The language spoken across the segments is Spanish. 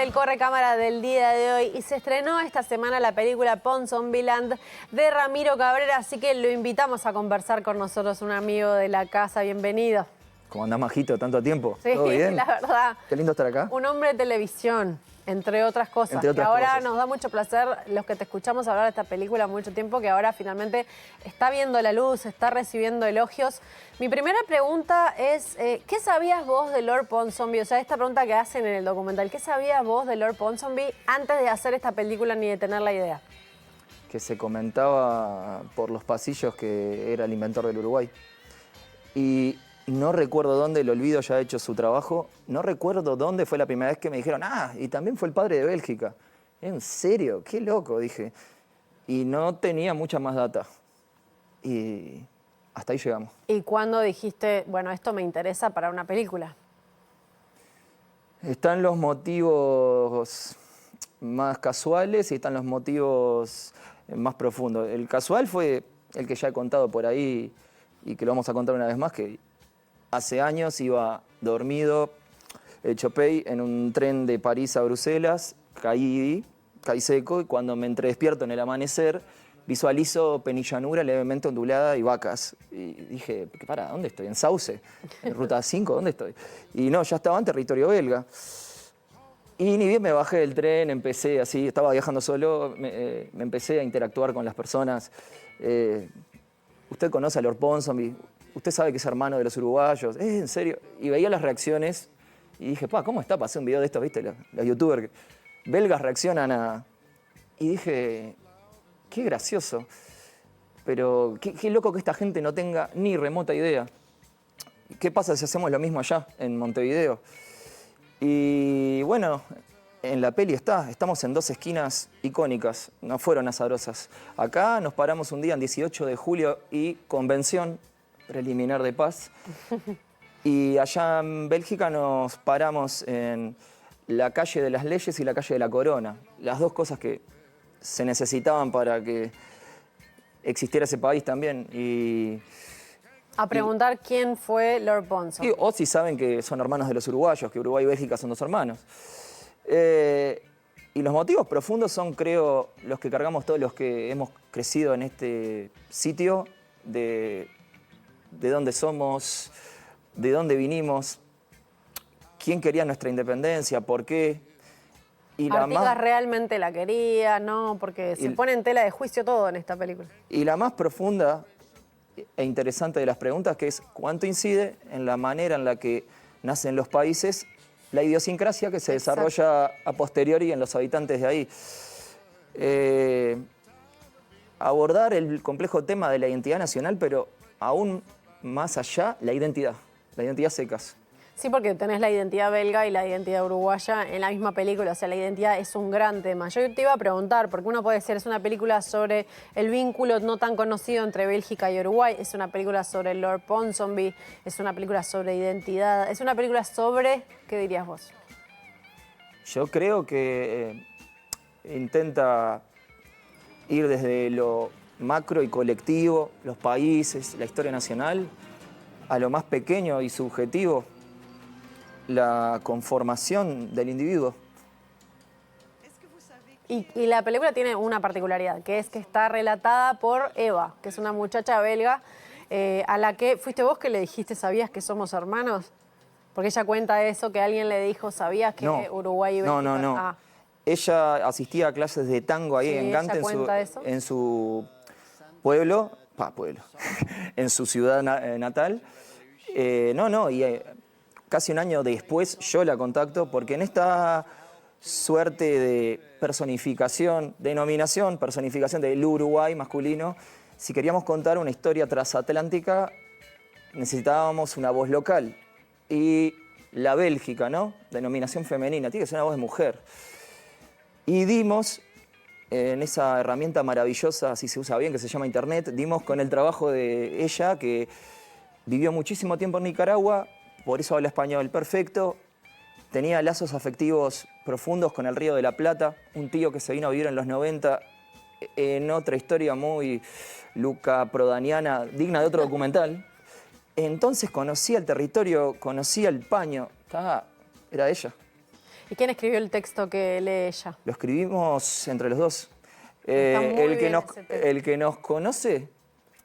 el Correcámara del día de hoy y se estrenó esta semana la película Ponsonbyland de Ramiro Cabrera, así que lo invitamos a conversar con nosotros, un amigo de la casa. Bienvenido. ¿Cómo andás, Majito? ¿Tanto tiempo? Sí, ¿Todo bien? la verdad. Qué lindo estar acá. Un hombre de televisión, entre otras cosas. Entre otras que ahora cosas. nos da mucho placer, los que te escuchamos hablar de esta película mucho tiempo, que ahora finalmente está viendo la luz, está recibiendo elogios. Mi primera pregunta es, ¿qué sabías vos de Lord Ponsonby? O sea, esta pregunta que hacen en el documental, ¿qué sabías vos de Lord Ponsonby antes de hacer esta película ni de tener la idea? Que se comentaba por los pasillos que era el inventor del Uruguay. Y no recuerdo dónde, el olvido ya ha hecho su trabajo, no recuerdo dónde fue la primera vez que me dijeron, y también fue el padre de Bélgica. ¿En serio? Qué loco, dije. Y no tenía mucha más data. Y hasta ahí llegamos. ¿Y cuándo dijiste, bueno, esto me interesa para una película? Están los motivos más casuales y están los motivos más profundos. El casual fue el que ya he contado por ahí y que lo vamos a contar una vez más, que hace años iba dormido, hecho pey, en un tren de París a Bruselas, caí seco, y cuando me despierto en el amanecer, visualizo penillanura levemente ondulada y vacas. Y dije, ¿dónde estoy? ¿En Sauce? ¿En Ruta 5? ¿Dónde estoy? Y no, ya estaba en territorio belga. Y ni bien me bajé del tren, empecé así, estaba viajando solo, me empecé a interactuar con las personas. Usted conoce a Lord Ponsonby, usted sabe que es hermano de los uruguayos, ¿en serio? Y veía las reacciones y dije, ¿cómo está? Pasé un video de esto, ¿viste? Los youtubers belgas reaccionan a... Y dije, qué gracioso, pero qué loco que esta gente no tenga ni remota idea. ¿Qué pasa si hacemos lo mismo allá, en Montevideo? Y bueno, en la peli estamos en dos esquinas icónicas, no fueron azarosas. Acá nos paramos un día en 18 de julio y convención preliminar de paz. Y allá en Bélgica nos paramos en la calle de las Leyes y la calle de la Corona. Las dos cosas que se necesitaban para que existiera ese país también. A preguntar quién fue Lord Ponsonby. O si saben que son hermanos de los uruguayos, que Uruguay y Bélgica son dos hermanos. Y los motivos profundos son, creo, los que cargamos todos los que hemos crecido en este sitio, de dónde somos, de dónde vinimos, quién quería nuestra independencia, por qué. Y Artigas realmente la quería, ¿no? Porque se pone en tela de juicio todo en esta película. Y la más profunda e interesante de las preguntas, que es cuánto incide en la manera en la que nacen los países la idiosincrasia que se desarrolla a posteriori en los habitantes de ahí. Abordar el complejo tema de la identidad nacional, pero aún más allá, la identidad secas. Sí, porque tenés la identidad belga y la identidad uruguaya en la misma película, o sea, la identidad es un gran tema. Yo te iba a preguntar, porque uno puede decir, es una película sobre el vínculo no tan conocido entre Bélgica y Uruguay, es una película sobre Lord Ponsonby, es una película sobre identidad, es una película sobre, ¿qué dirías vos? Yo creo que intenta ir desde lo macro y colectivo, los países, la historia nacional, a lo más pequeño y subjetivo, la conformación del individuo. Y la película tiene una particularidad, que es que está relatada por Eva, que es una muchacha belga, a la que fuiste vos que le dijiste, ¿sabías que somos hermanos? Porque ella cuenta eso, que alguien le dijo, ¿sabías que Uruguay y Bélgica? No. Ella asistía a clases de tango ahí en Gante, en su pueblo, en su ciudad natal. Casi un año después yo la contacto porque en esta suerte de personificación del Uruguay masculino, si queríamos contar una historia transatlántica, necesitábamos una voz local. Y la Bélgica, ¿no? Denominación femenina, tiene que ser una voz de mujer. Y dimos, en esa herramienta maravillosa, si se usa bien, que se llama Internet, dimos con el trabajo de ella, que vivió muchísimo tiempo en Nicaragua, por eso habla español perfecto, tenía lazos afectivos profundos con el Río de la Plata, un tío que se vino a vivir en los 90, en otra historia muy luca prodaniana, digna de otro documental. Entonces conocía el territorio, conocía el paño, era ella. ¿Y quién escribió el texto que lee ella? Lo escribimos entre los dos. Está muy El bien ese texto. el que nos conoce,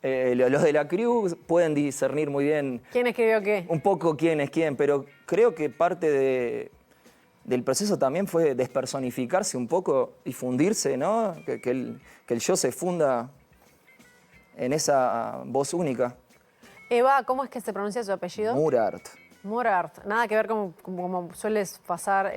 los de la crew pueden discernir muy bien ¿Quién escribió qué? un poco quién es quién, pero creo que parte del proceso también fue despersonificarse un poco y fundirse, ¿no? Que el yo se funda en esa voz única. Eva, ¿cómo es que se pronuncia su apellido? Murart. Murart, nada que ver como sueles pasar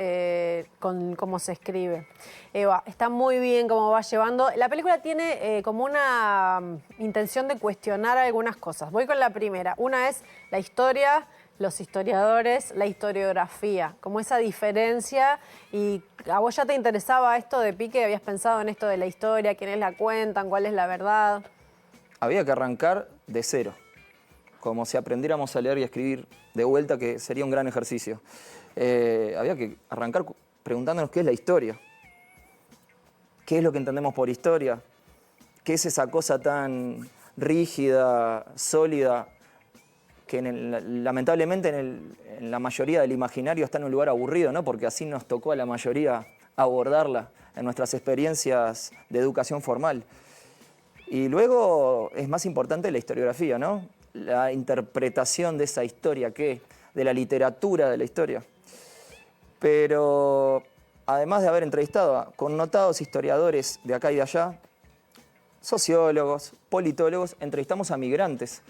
con cómo se escribe. Eva, está muy bien cómo va llevando. La película tiene como una intención de cuestionar algunas cosas. Voy con la primera. Una es la historia, los historiadores, la historiografía, como esa diferencia. Y a vos ya te interesaba esto de pique, habías pensado en esto de la historia, quiénes la cuentan, cuál es la verdad. Había que arrancar de cero, como si aprendiéramos a leer y a escribir de vuelta, que sería un gran ejercicio. Había que arrancar preguntándonos qué es la historia, qué es lo que entendemos por historia, qué es esa cosa tan rígida, sólida, que lamentablemente en la mayoría del imaginario está en un lugar aburrido, ¿no? Porque así nos tocó a la mayoría abordarla en nuestras experiencias de educación formal. Y luego es más importante la historiografía, ¿no? La interpretación de esa historia, de la literatura de la historia. Pero además de haber entrevistado a connotados historiadores de acá y de allá, sociólogos, politólogos, entrevistamos a migrantes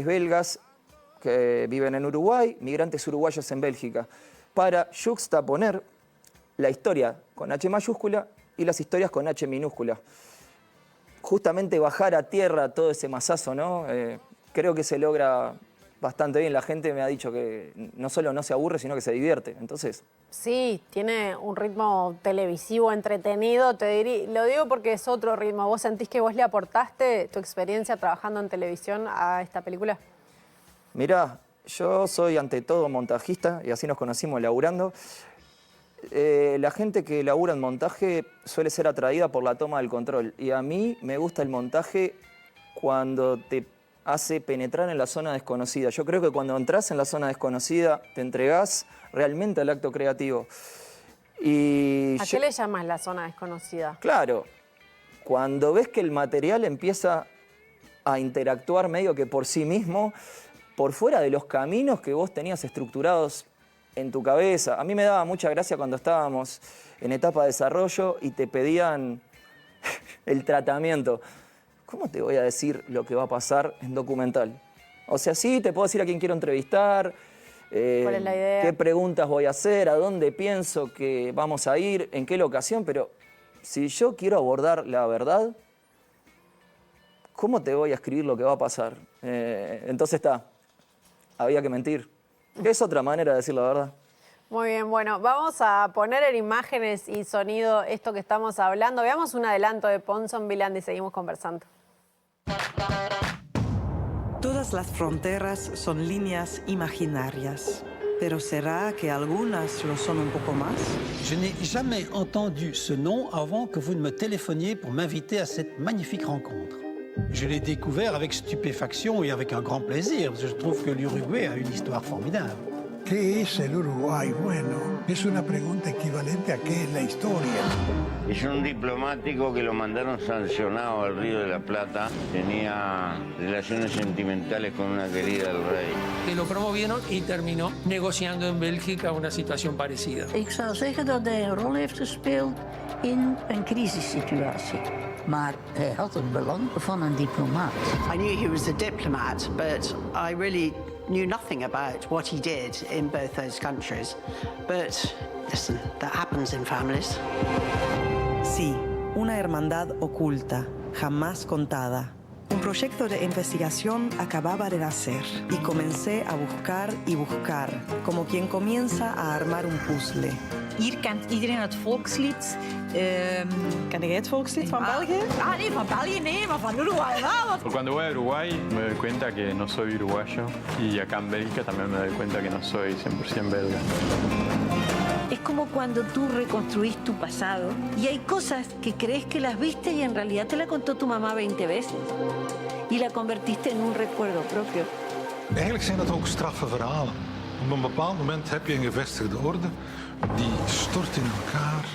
belgas que viven en Uruguay, migrantes uruguayos en Bélgica, para juxtaponer la historia con H mayúscula y las historias con H minúscula. Justamente bajar a tierra todo ese masazo, ¿no? Creo que se logra bastante bien. La gente me ha dicho que no solo no se aburre, sino que se divierte. Entonces... Sí, tiene un ritmo televisivo entretenido, lo digo porque es otro ritmo. ¿Vos sentís que vos le aportaste tu experiencia trabajando en televisión a esta película? Mirá, yo soy ante todo montajista y así nos conocimos laburando. La gente que labura en montaje suele ser atraída por la toma del control. Y a mí me gusta el montaje cuando te hace penetrar en la zona desconocida. Yo creo que cuando entras en la zona desconocida te entregás realmente al acto creativo. ¿A qué le llamas la zona desconocida? Claro, cuando ves que el material empieza a interactuar medio que por sí mismo, por fuera de los caminos que vos tenías estructurados en tu cabeza. A mí me daba mucha gracia cuando estábamos en etapa de desarrollo y te pedían el tratamiento. ¿Cómo te voy a decir lo que va a pasar en documental? O sea, sí, te puedo decir a quién quiero entrevistar, ¿cuál es la idea? qué preguntas voy a hacer, a dónde pienso que vamos a ir, en qué locación, pero si yo quiero abordar la verdad, ¿cómo te voy a escribir lo que va a pasar? Entonces había que mentir. Es otra manera de decir la verdad. Muy bien, bueno, vamos a poner en imágenes y sonido esto que estamos hablando. Veamos un adelanto de Ponsonby y seguimos conversando. Todas las fronteras son líneas imaginarias, pero ¿será que algunas lo son un poco más? Je n'ai jamais entendu ce nom avant que vous ne me téléphoniez pour m'inviter à cette magnifique rencontre. Je l'ai découvert avec stupéfaction et avec un grand plaisir, parce que je trouve que l'Uruguay a une histoire formidable. ¿Qué es el Uruguay? Bueno, es una pregunta equivalente a qué es la historia. Es un diplomático que lo mandaron sancionado al Río de la Plata. Tenía relaciones sentimentales con una querida del rey. Que lo promovieron y terminó negociando en Bélgica una situación parecida. Ik zou zeggen dat hij een rol heeft gespeeld in een crisissituatie. Maar hij had het belang van een diplomaat. I knew he was a diplomat, but I really knew nothing about what he did in both those countries. But listen, that happens in families. Sí, una hermandad oculta, jamás contada. Un proyecto de investigación acababa de nacer y comencé a buscar y buscar, como quien comienza a armar un puzzle. Hier kent iedereen het volkslied. Ken jij het volkslied van België? Ah, nee, van België nee, maar van Uruguay wel. Cuando voy a Uruguay me doy cuenta que no soy uruguayo y acá en Bélgica también me doy cuenta que no soy 100% belga. Es como cuando tú reconstruís tu pasado y hay cosas que crees que las viste y en realidad te la contó tu mamá 20 veces y la convertiste en un recuerdo propio. Eigenlijk zijn dat ook straffe verhalen. Op een bepaald moment heb je een gevestigde orde die stort in elkaar,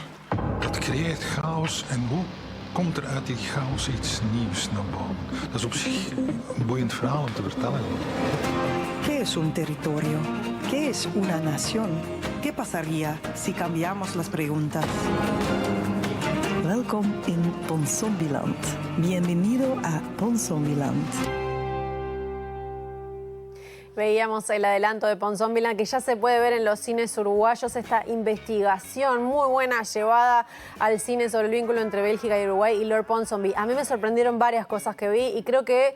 dat creëert chaos en hoe komt er uit die chaos iets nieuws naar boven? Dat is op zich een boeiend verhaal om te vertellen. ¿Qué es un territorio? ¿Qué es una nación? ¿Qué pasaría si cambiamos las preguntas? Welkom in Ponsombiland. Bienvenido a Ponsombiland. Veíamos el adelanto de Ponsombiland, que ya se puede ver en los cines uruguayos, esta investigación muy buena llevada al cine sobre el vínculo entre Bélgica y Uruguay y Lord Ponsonby. A mí me sorprendieron varias cosas que vi y creo que,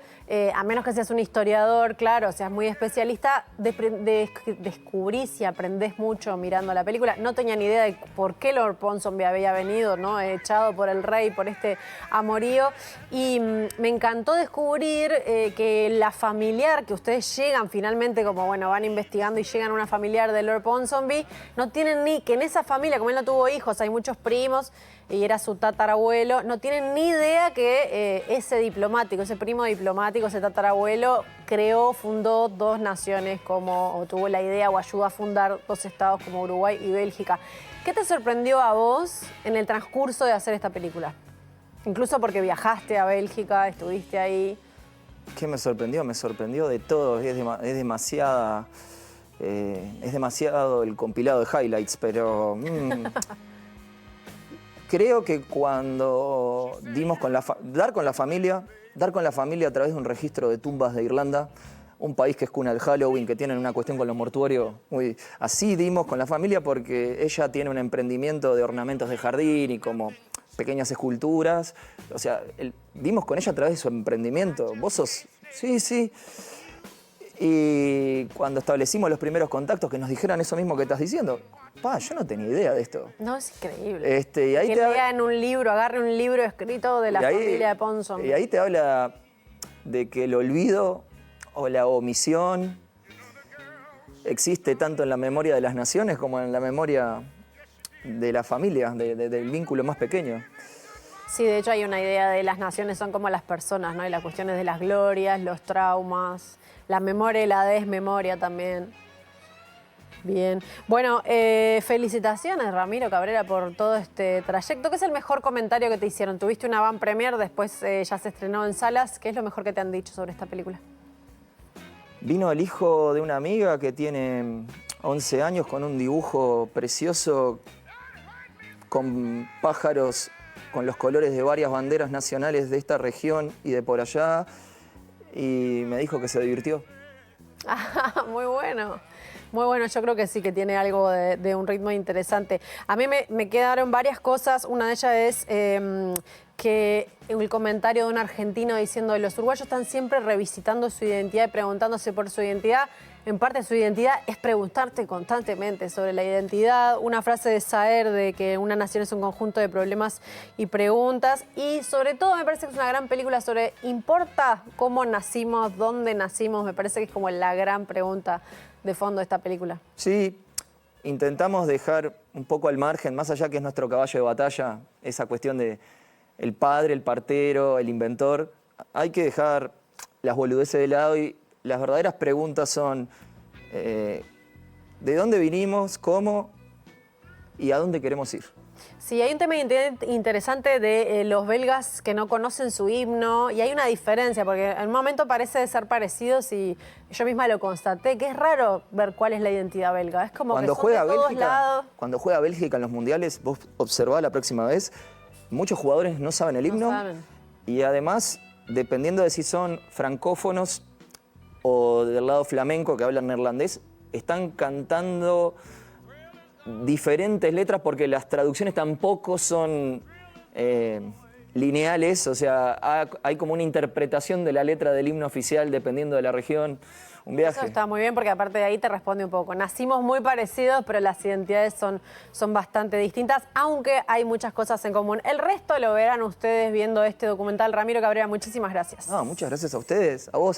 a menos que seas un historiador, claro, seas muy especialista, descubrís y aprendés mucho mirando la película. No tenía ni idea de por qué Lord Ponsonby había venido, ¿no? Echado por el rey, por este amorío. Y me encantó descubrir que la familiar, que ustedes llegan finalmente, como bueno, van investigando y llegan a una familiar de Lord Ponsonby, no tienen ni, que en esa familia, como él no tuvo hijos, hay muchos primos y era su tatarabuelo, no tienen ni idea que ese diplomático, ese primo diplomático, ese tatarabuelo, fundó dos naciones o tuvo la idea o ayudó a fundar dos estados como Uruguay y Bélgica. ¿Qué te sorprendió a vos en el transcurso de hacer esta película? Incluso porque viajaste a Bélgica, estuviste ahí. ¿Qué me sorprendió? Me sorprendió de todo. Es demasiado el compilado de highlights, pero creo que cuando dimos dar con la familia a través de un registro de tumbas de Irlanda, un país que es cuna del Halloween, que tienen una cuestión con los mortuorios, así dimos con la familia porque ella tiene un emprendimiento de ornamentos de jardín y como pequeñas esculturas, o sea, dimos con ella a través de su emprendimiento. Vos sos, sí. Y cuando establecimos los primeros contactos que nos dijeran eso mismo que estás diciendo, yo no tenía idea de esto. No, es increíble. Y ahí que lea en un libro, agarre un libro escrito de la familia de Ponsonby. Y ahí te habla de que el olvido o la omisión existe tanto en la memoria de las naciones como en la memoria de la familia, del vínculo más pequeño. Sí, de hecho hay una idea de las naciones son como las personas, ¿no? Y las cuestiones de las glorias, los traumas, la memoria y la desmemoria también. Bien. Bueno, felicitaciones, Ramiro Cabrera, por todo este trayecto. ¿Qué es el mejor comentario que te hicieron? Tuviste una van premier, después ya se estrenó en salas. ¿Qué es lo mejor que te han dicho sobre esta película? Vino el hijo de una amiga que tiene 11 años con un dibujo precioso con pájaros con los colores de varias banderas nacionales de esta región y de por allá, y me dijo que se divirtió. Muy bueno. Muy bueno, yo creo que sí, que tiene algo de un ritmo interesante. A mí me quedaron varias cosas. Una de ellas es que el comentario de un argentino diciendo que los uruguayos están siempre revisitando su identidad y preguntándose por su identidad. En parte su identidad es preguntarte constantemente sobre la identidad. Una frase de Saer de que una nación es un conjunto de problemas y preguntas. Y sobre todo me parece que es una gran película sobre ¿importa cómo nacimos, dónde nacimos? Me parece que es como la gran pregunta de fondo de esta película. Sí, intentamos dejar un poco al margen, más allá que es nuestro caballo de batalla, esa cuestión de el padre, el partero, el inventor. Hay que dejar las boludeces de lado y las verdaderas preguntas son ¿de dónde vinimos, cómo y a dónde queremos ir? Sí, hay un tema interesante de los belgas que no conocen su himno y hay una diferencia porque en un momento parece ser parecidos y yo misma lo constaté, que es raro ver cuál es la identidad belga. Es como cuando que son de todos lados. Cuando juega Bélgica en los mundiales, vos observá la próxima vez, muchos jugadores no saben el himno y además, dependiendo de si son francófonos o del lado flamenco que hablan neerlandés, están cantando diferentes letras porque las traducciones tampoco son lineales, o sea, hay como una interpretación de la letra del himno oficial dependiendo de la región. Un viaje. Eso está muy bien porque aparte de ahí te responde un poco. Nacimos muy parecidos, pero las identidades son bastante distintas, aunque hay muchas cosas en común. El resto lo verán ustedes viendo este documental. Ramiro Cabrera, muchísimas gracias. No, muchas gracias a ustedes, a vos.